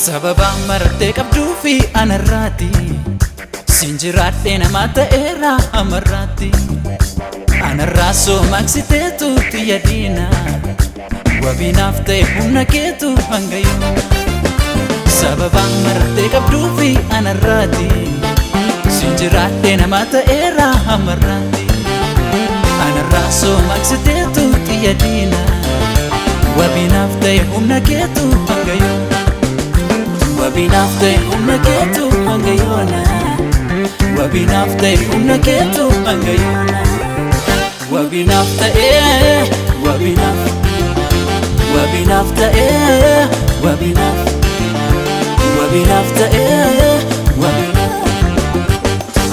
Sababa martee qabduu fi anarraati sinjiraadhee nama ta'eera amarraati anarraa soomaaksiteetu xiyya diina wabiinaaf ta'e humna keetu hanga yoona. Sababa martee qabduu fi anarraati sinjiraadhee nama ta'eera amarraati anarraa soomaaksiteetu xiyya diina wabiinaaf ta'e humna keetu hanga yoona. Wabinaaf ta'e humna keetu hanga yoona. Wabinaaf ta'e humna keetu hanga yoona. Wabinaaf ta'e wabinaaf ta'e wabinaaf ta'e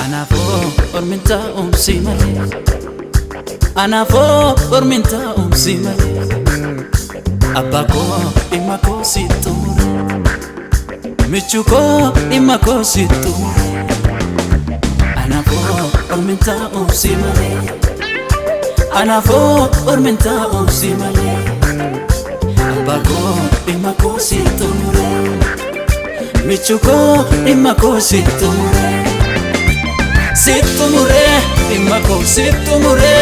anaafoo ormin taa'umsi malee anaafoo ormin taa'umsi malee abbaa koo dhimma koo si xumure michuko dhimma koo si xumure anaafoo ormin taa'umsi malee anaafoo ormin taa'umsi malee abbaa koo dhimma koo si xumure michuko dhimma koo si xumure dhimma koo si xumure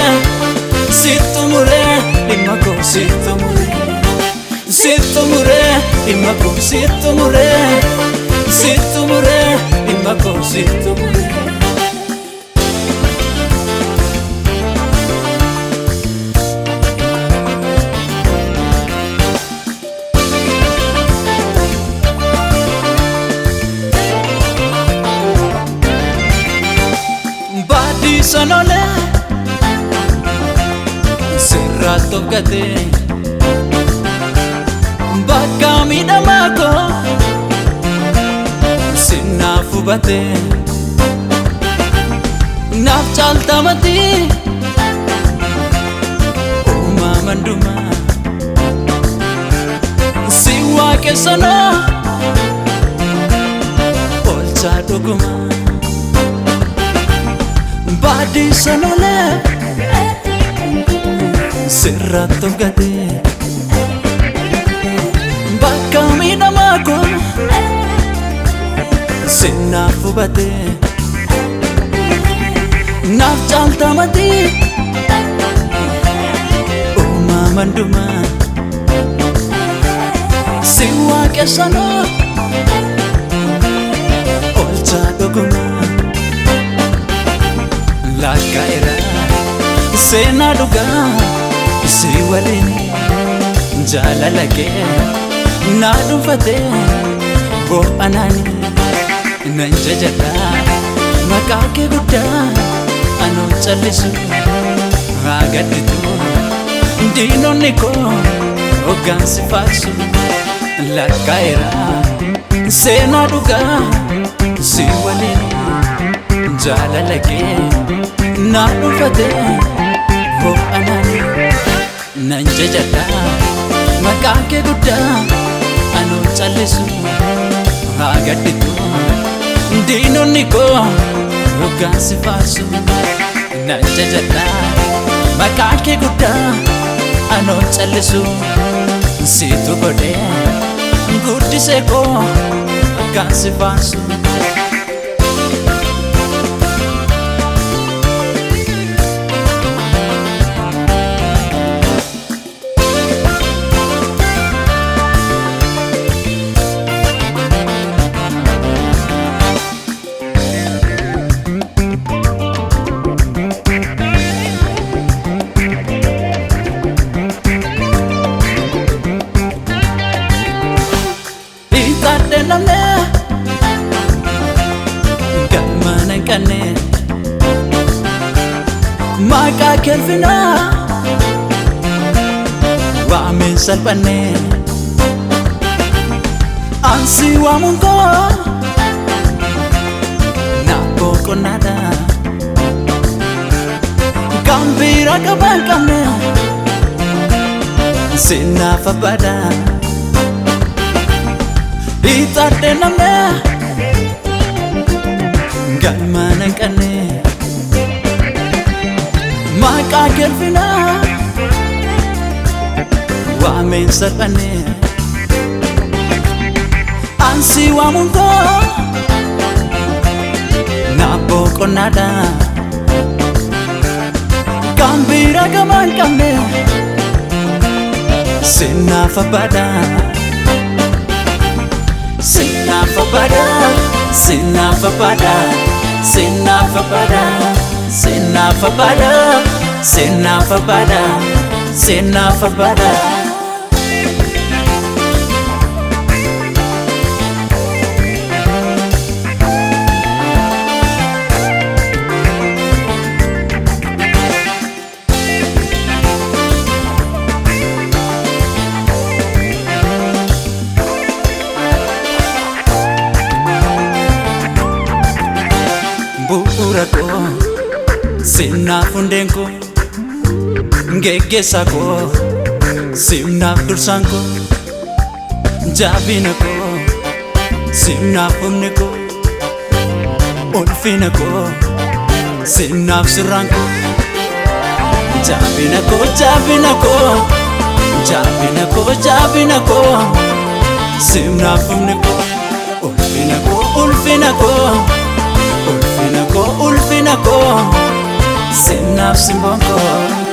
dhimma koo si xumure dhimma koo si xumure dhimma koo si xumure. Baadii sanolee sirraa tokkatee bakka miidhamaa koo sinnaaf hubatee naaf caaltamati uumaman dhumaa si waaqessanoo oolchaa dhugumaa. Baadii sanolee sirraa tokkatee bakka miidhamaa koo sinnaaf hubatee naaf caaltamati uumaman dhumaa si waaqessanoo oolchaa dhugumaa. Lakkaa'eera seenaa dhugaa si waliin jaalala kee naa dhuunfatee boo'anaani nan jajadha maqaa kee guddaa anoo callisu haa gadditu diinonni koo hoggaansi faarsu. Lakkaa'eera seenaa dhugaa si waliin jaalala kee naa dhuunfatee boo'anaani nan jajadha maqaa kee guddaa anoo callisu haa gadditu diinonni koo hoggaansi faarsu. Nan jajadha maqaa kee guddaa anoo callisu siitu godhee guddisee koo hoggaansi faarsu. naqanne maqaa kelfinaa waamen salphanne ansi waamuun koo na boqonnaadha kan biraa qaban qabne sinaaf abbaadha itadhe namne galma naqanne maqaa kelfinaa waamen salphanne ansi waamuun koo na boqonnaadha kan biraa qaban qabne sinaaf abbaadha sinaaf abbaadha sinaaf abbaadha sinaaf abbaadha sinaaf abbaadha sinaaf abbaadha sinaaf abbaadha bu'uura koo sinaaf hundeen koo geggeessaa koo sinaaf dursaan koo jaabina koo sinaaf humni koo ulfina koo sinaaf sirraan koo jaabina koo jaabina koo jaabina koo jaabina koo sinaaf humni koo ulfina koo ulfina koo ulfina koo ulfina koo sinaaf simboon koo